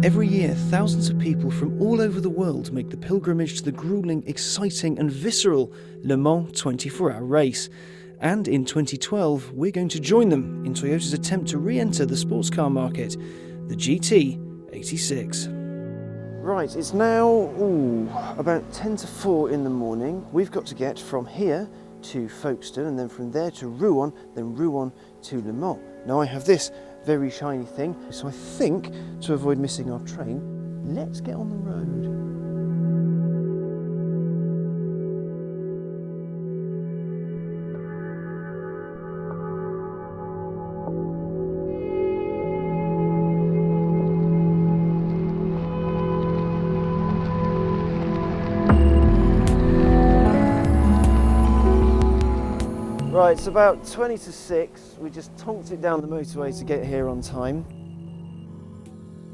Every year, thousands of people from all over the world make the pilgrimage to the grueling, exciting and visceral Le Mans 24-hour race. And in 2012, we're going to join them in Toyota's attempt to re-enter the sports car market, the GT86. Right, it's now about 10 to 4 in the morning. We've got to get from here to Folkestone and then from there to Rouen, then Rouen to Le Mans. Now I have this very shiny thing, so I think to avoid missing our train, let's get on the road. Right, it's about 20 to 6. We just tonked it down the motorway to get here on time.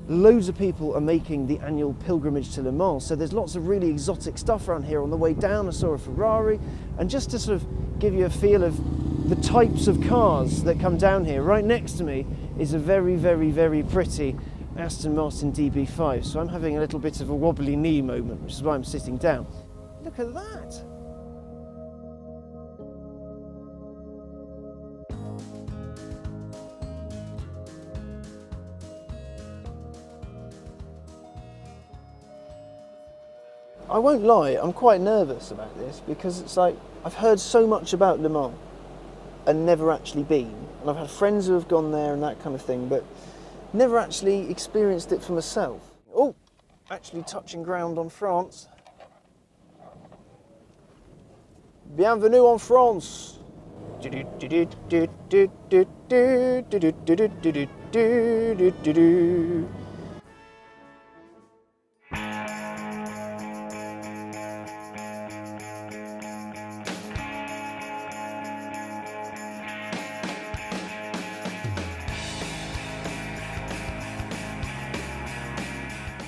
Loads of people are making the annual pilgrimage to Le Mans, so there's lots of really exotic stuff around here. On the way down I saw a Ferrari, and just to sort of give you a feel of the types of cars that come down here, right next to me is a very, very, very pretty Aston Martin Db5, so I'm having a little bit of a wobbly knee moment, which is why I'm sitting down. Look at that! I won't lie, I'm quite nervous about this because it's like I've heard so much about Le Mans and never actually been, and I've had friends who have gone there and that kind of thing, but never actually experienced it for myself. Oh, actually touching ground on France. Bienvenue en France.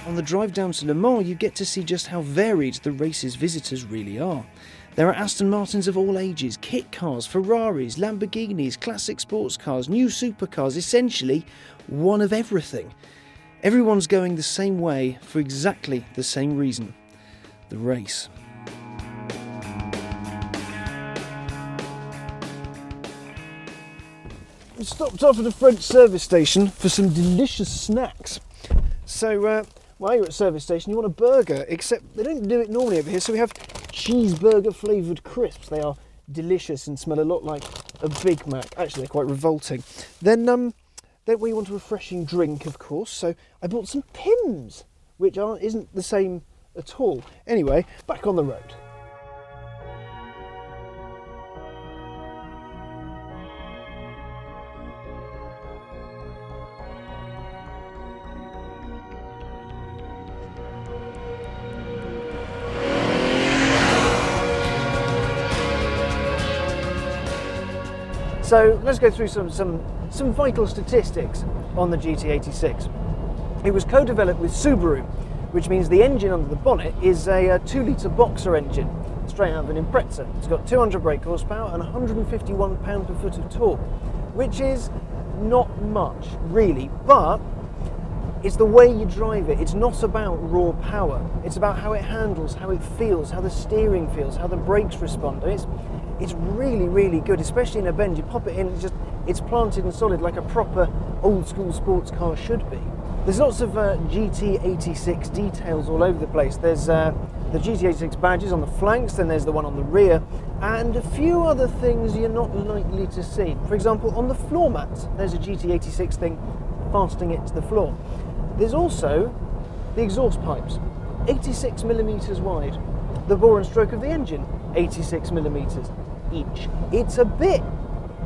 On the drive down to Le Mans, you get to see just how varied the race's visitors really are. There are Aston Martins of all ages, kit cars, Ferraris, Lamborghinis, classic sports cars, new supercars, essentially one of everything. Everyone's going the same way for exactly the same reason: the race. We stopped off at a French service station for some delicious snacks. So, while you're at a service station, you want a burger, except they don't do it normally over here, so we have cheeseburger flavoured crisps. They are delicious and smell a lot like a Big Mac. Actually, they're quite revolting. Then we want a refreshing drink, of course, so I bought some Pims, which isn't the same at all. Anyway, back on the road. So let's go through some vital statistics on the GT86. It was co-developed with Subaru, which means the engine under the bonnet is a 2-litre boxer engine, straight out of an Impreza. It's got 200 brake horsepower and 151 pound-per-foot of torque, which is not much, really, but it's the way you drive it. It's not about raw power. It's about how it handles, how it feels, how the steering feels, how the brakes respond. And it's really, really good, especially in a bend. You pop it in, it's planted and solid like a proper old-school sports car should be. There's lots of GT86 details all over the place. There's the GT86 badges on the flanks, then there's the one on the rear, and a few other things you're not likely to see. For example, on the floor mats, there's a GT86 thing fastening it to the floor. There's also the exhaust pipes, 86mm wide. The bore and stroke of the engine, 86mm each. It's a bit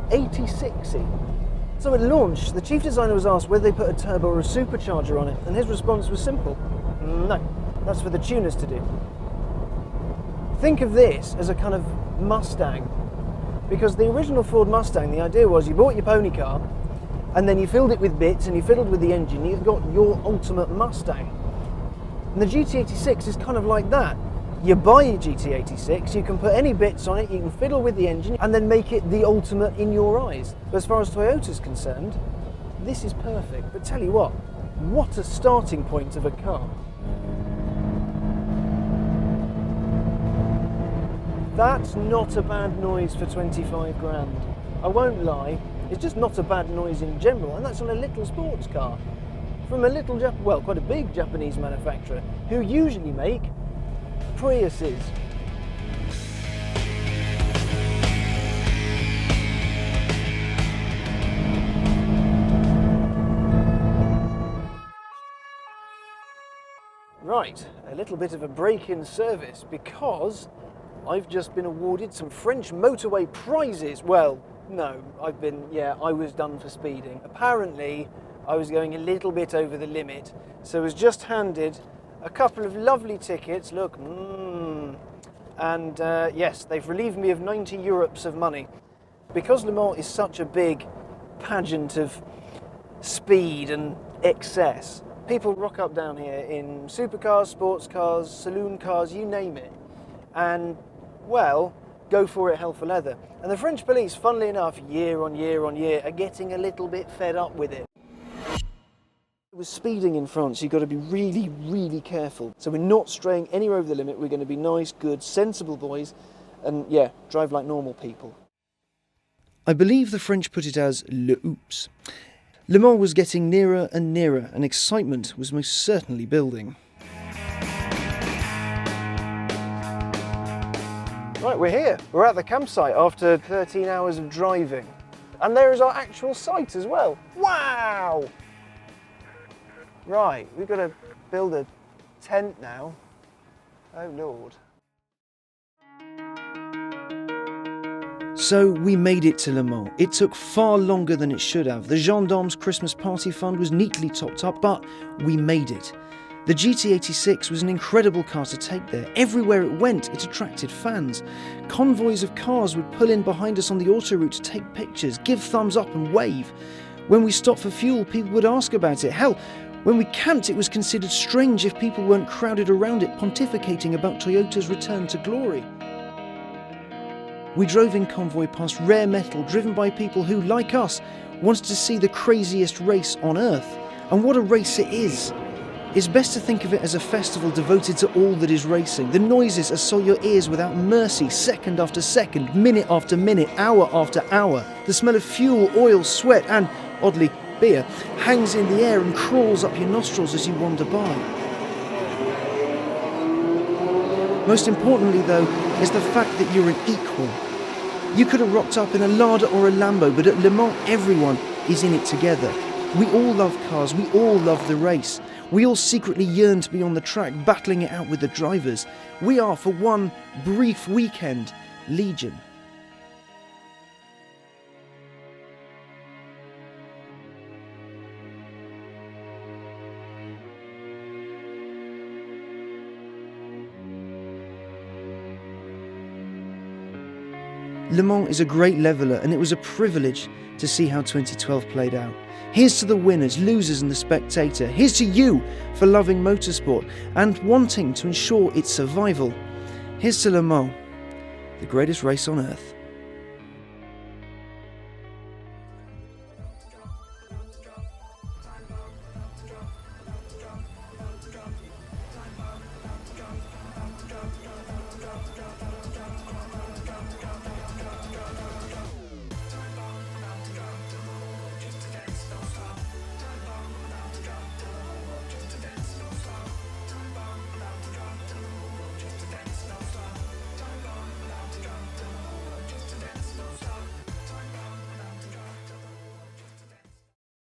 86y. So at launch, the chief designer was asked whether they put a turbo or a supercharger on it, and his response was simple: no, that's for the tuners to do. Think of this as a kind of Mustang, because the original Ford Mustang, the idea was you bought your pony car, and then you filled it with bits, and you fiddled with the engine, you've got your ultimate Mustang. And the GT86 is kind of like that. You buy your GT86, you can put any bits on it, you can fiddle with the engine, and then make it the ultimate in your eyes. But as far as Toyota's concerned, this is perfect. But tell you what, What a starting point of a car. That's not a bad noise for 25 grand. I won't lie, it's just not a bad noise in general, and that's on a little sports car from a little, well, quite a big Japanese manufacturer who usually make Priuses. Right, a little bit of a break in service because I've just been awarded some French motorway prizes. Well, no, I was done for speeding. Apparently, I was going a little bit over the limit, so I was just handed a couple of lovely tickets, look, and yes, they've relieved me of 90 Europes of money. Because Le Mans is such a big pageant of speed and excess, people rock up down here in supercars, sports cars, saloon cars, you name it, and, well, go for it hell for leather. And the French police, funnily enough, year on year on year, are getting a little bit fed up with it. With speeding in France, you've got to be really, really careful. So we're not straying anywhere over the limit. We're going to be nice, good, sensible boys, and yeah, drive like normal people. I believe the French put it as le oops. Le Mans was getting nearer and nearer, and excitement was most certainly building. Right, we're here. We're at the campsite after 13 hours of driving. And there is our actual site as well. Wow! Right, we've got to build a tent now. Oh Lord. So we made it to Le Mans. It took far longer than it should have. The Gendarmes Christmas Party Fund was neatly topped up, but we made it. The GT86 was an incredible car to take there. Everywhere it went, it attracted fans. Convoys of cars would pull in behind us on the autoroute to take pictures, give thumbs up and wave. When we stopped for fuel, people would ask about it. Hell, when we camped, it was considered strange if people weren't crowded around it pontificating about Toyota's return to glory. We drove in convoy past rare metal driven by people who, like us, wanted to see the craziest race on earth. And what a race it is! It's best to think of it as a festival devoted to all that is racing. The noises assault your ears without mercy, second after second, minute after minute, hour after hour. The smell of fuel, oil, sweat and, oddly, beer hangs in the air and crawls up your nostrils as you wander by. Most importantly, though, is the fact that you're an equal. You could have rocked up in a Lada or a Lambo, but at Le Mans, everyone is in it together. We all love cars, we all love the race. We all secretly yearn to be on the track, battling it out with the drivers. We are, for one brief weekend, Legion. Le Mans is a great leveller, and it was a privilege to see how 2012 played out. Here's to the winners, losers and the spectator. Here's to you for loving motorsport and wanting to ensure its survival. Here's to Le Mans, the greatest race on earth.